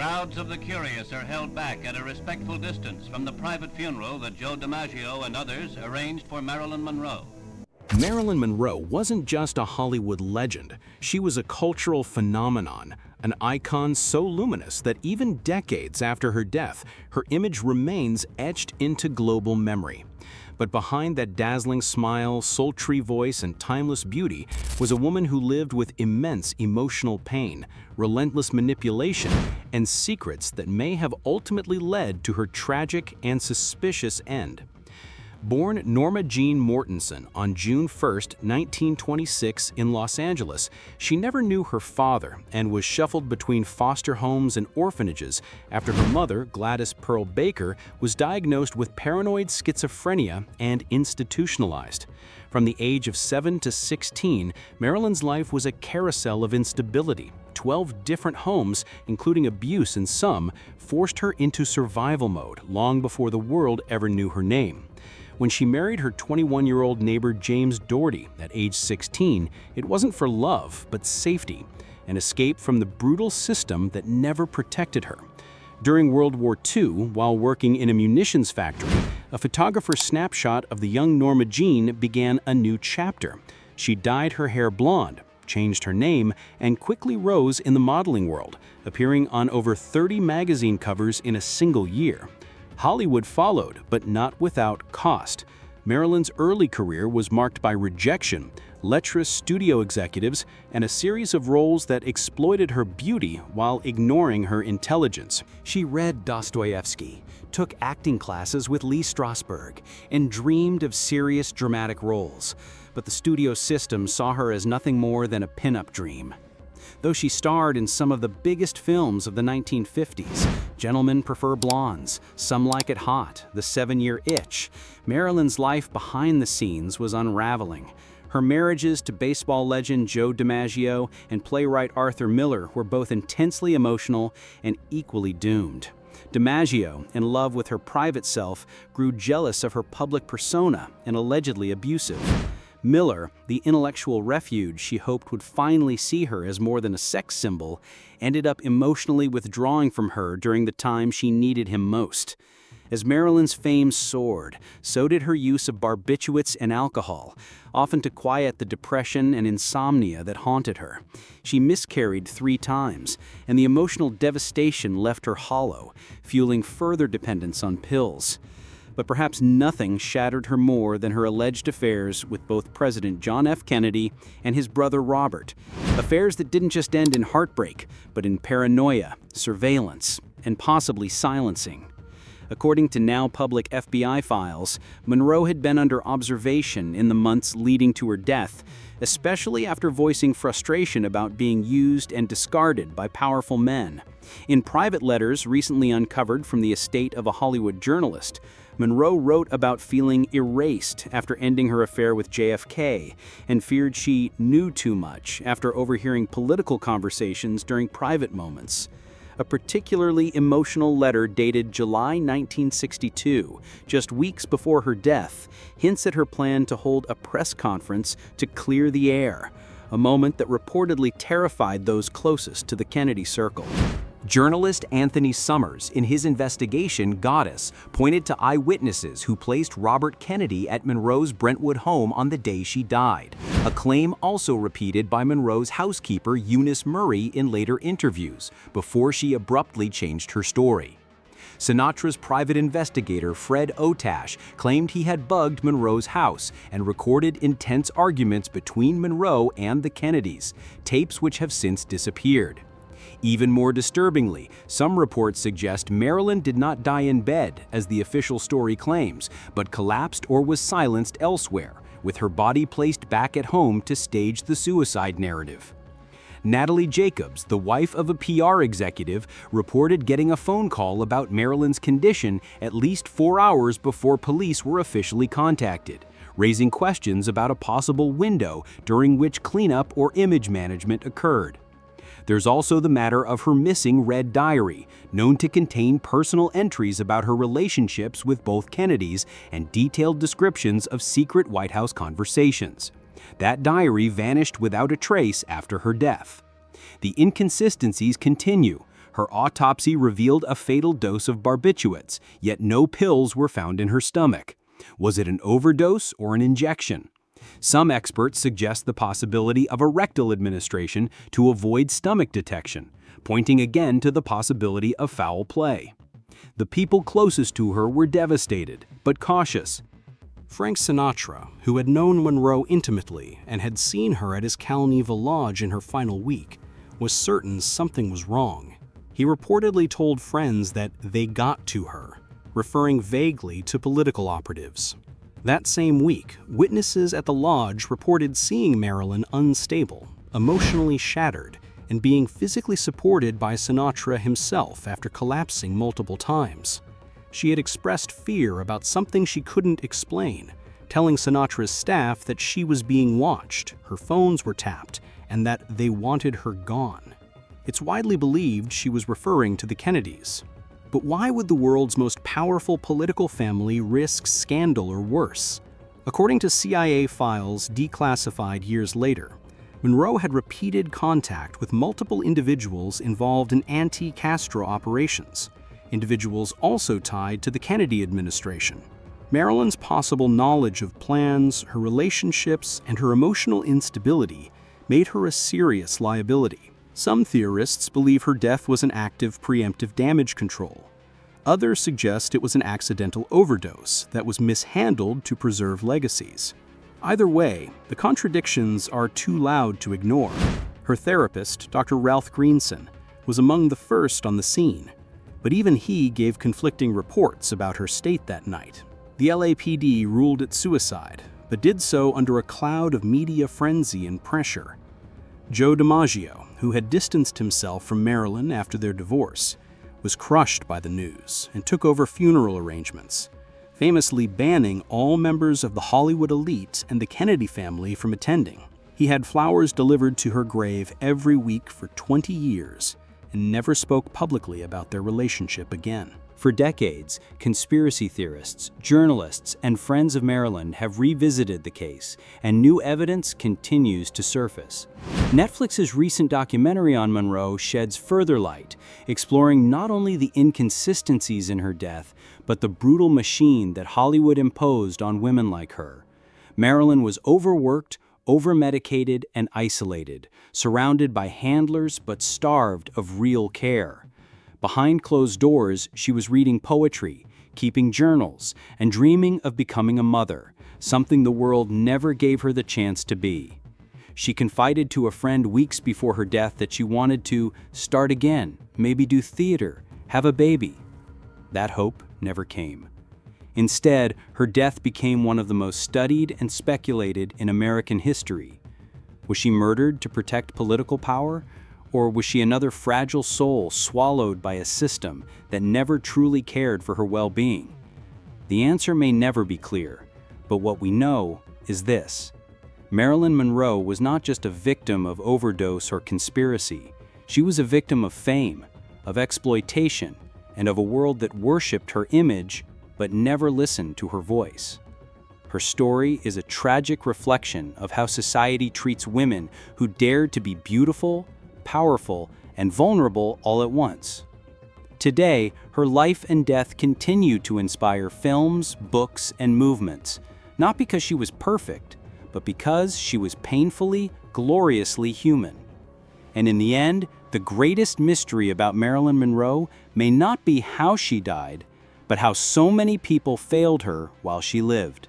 Crowds of the curious are held back at a respectful distance from the private funeral that Joe DiMaggio and others arranged for Marilyn Monroe. Marilyn Monroe wasn't just a Hollywood legend. She was a cultural phenomenon, an icon so luminous that even decades after her death, her image remains etched into global memory. But behind that dazzling smile, sultry voice, and timeless beauty was a woman who lived with immense emotional pain, relentless manipulation, and secrets that may have ultimately led to her tragic and suspicious end. Born Norma Jean Mortensen on June 1, 1926 in Los Angeles, she never knew her father and was shuffled between foster homes and orphanages after her mother, Gladys Pearl Baker, was diagnosed with paranoid schizophrenia and institutionalized. From the age of 7 to 16, Marilyn's life was a carousel of instability. 12 different homes, including abuse in some, forced her into survival mode long before the world ever knew her name. When she married her 21-year-old neighbor James Doherty at age 16, it wasn't for love, but safety, an escape from the brutal system that never protected her. During World War II, while working in a munitions factory, a photographer's snapshot of the young Norma Jean began a new chapter. She dyed her hair blonde, changed her name, and quickly rose in the modeling world, appearing on over 30 magazine covers in a single year. Hollywood followed, but not without cost. Marilyn's early career was marked by rejection, lecherous studio executives, and a series of roles that exploited her beauty while ignoring her intelligence. She read Dostoevsky, took acting classes with Lee Strasberg, and dreamed of serious dramatic roles. But the studio system saw her as nothing more than a pin-up dream. Though she starred in some of the biggest films of the 1950s, Gentlemen Prefer Blondes, Some Like It Hot, The 7-Year Itch, Marilyn's life behind the scenes was unraveling. Her marriages to baseball legend Joe DiMaggio and playwright Arthur Miller were both intensely emotional and equally doomed. DiMaggio, in love with her private self, grew jealous of her public persona and allegedly abusive. Miller, the intellectual refuge she hoped would finally see her as more than a sex symbol, ended up emotionally withdrawing from her during the time she needed him most. As Marilyn's fame soared, so did her use of barbiturates and alcohol, often to quiet the depression and insomnia that haunted her. She miscarried 3 times, and the emotional devastation left her hollow, fueling further dependence on pills. But perhaps nothing shattered her more than her alleged affairs with both President John F. Kennedy and his brother Robert. Affairs that didn't just end in heartbreak, but in paranoia, surveillance, and possibly silencing. According to now public FBI files, Monroe had been under observation in the months leading to her death, especially after voicing frustration about being used and discarded by powerful men. In private letters recently uncovered from the estate of a Hollywood journalist, Monroe wrote about feeling erased after ending her affair with JFK and feared she knew too much after overhearing political conversations during private moments. A particularly emotional letter dated July 1962, just weeks before her death, hints at her plan to hold a press conference to clear the air, a moment that reportedly terrified those closest to the Kennedy circle. Journalist Anthony Summers, in his investigation Goddess, pointed to eyewitnesses who placed Robert Kennedy at Monroe's Brentwood home on the day she died, a claim also repeated by Monroe's housekeeper Eunice Murray in later interviews, before she abruptly changed her story. Sinatra's private investigator Fred Otash claimed he had bugged Monroe's house and recorded intense arguments between Monroe and the Kennedys, tapes which have since disappeared. Even more disturbingly, some reports suggest Marilyn did not die in bed, as the official story claims, but collapsed or was silenced elsewhere, with her body placed back at home to stage the suicide narrative. Natalie Jacobs, the wife of a PR executive, reported getting a phone call about Marilyn's condition at least 4 hours before police were officially contacted, raising questions about a possible window during which cleanup or image management occurred. There's also the matter of her missing red diary, known to contain personal entries about her relationships with both Kennedys and detailed descriptions of secret White House conversations. That diary vanished without a trace after her death. The inconsistencies continue. Her autopsy revealed a fatal dose of barbiturates, yet no pills were found in her stomach. Was it an overdose or an injection? Some experts suggest the possibility of a rectal administration to avoid stomach detection, pointing again to the possibility of foul play. The people closest to her were devastated, but cautious. Frank Sinatra, who had known Monroe intimately and had seen her at his Calneva Lodge in her final week, was certain something was wrong. He reportedly told friends that they got to her, referring vaguely to political operatives. That same week, witnesses at the lodge reported seeing Marilyn unstable, emotionally shattered, and being physically supported by Sinatra himself after collapsing multiple times. She had expressed fear about something she couldn't explain, telling Sinatra's staff that she was being watched, her phones were tapped, and that they wanted her gone. It's widely believed she was referring to the Kennedys. But why would the world's most powerful political family risk scandal or worse? According to CIA files declassified years later, Monroe had repeated contact with multiple individuals involved in anti-Castro operations, individuals also tied to the Kennedy administration. Marilyn's possible knowledge of plans, her relationships, and her emotional instability made her a serious liability. Some theorists believe her death was an act of preemptive damage control. Others suggest it was an accidental overdose that was mishandled to preserve legacies. Either way, the contradictions are too loud to ignore. Her therapist, Dr. Ralph Greenson, was among the first on the scene, but even he gave conflicting reports about her state that night. The LAPD ruled it suicide, but did so under a cloud of media frenzy and pressure. Joe DiMaggio, who had distanced himself from Marilyn after their divorce, was crushed by the news and took over funeral arrangements, famously banning all members of the Hollywood elite and the Kennedy family from attending. He had flowers delivered to her grave every week for 20 years and never spoke publicly about their relationship again. For decades, conspiracy theorists, journalists, and friends of Marilyn have revisited the case, and new evidence continues to surface. Netflix's recent documentary on Monroe sheds further light, exploring not only the inconsistencies in her death, but the brutal machine that Hollywood imposed on women like her. Marilyn was overworked, overmedicated, and isolated, surrounded by handlers but starved of real care. Behind closed doors, she was reading poetry, keeping journals, and dreaming of becoming a mother, something the world never gave her the chance to be. She confided to a friend weeks before her death that she wanted to start again, maybe do theater, have a baby. That hope never came. Instead, her death became one of the most studied and speculated in American history. Was she murdered to protect political power? Or was she another fragile soul swallowed by a system that never truly cared for her well-being? The answer may never be clear, but what we know is this. Marilyn Monroe was not just a victim of overdose or conspiracy. She was a victim of fame, of exploitation, and of a world that worshipped her image but never listened to her voice. Her story is a tragic reflection of how society treats women who dared to be beautiful, powerful, and vulnerable all at once. Today, her life and death continue to inspire films, books, and movements, not because she was perfect, but because she was painfully, gloriously human. And in the end, the greatest mystery about Marilyn Monroe may not be how she died, but how so many people failed her while she lived.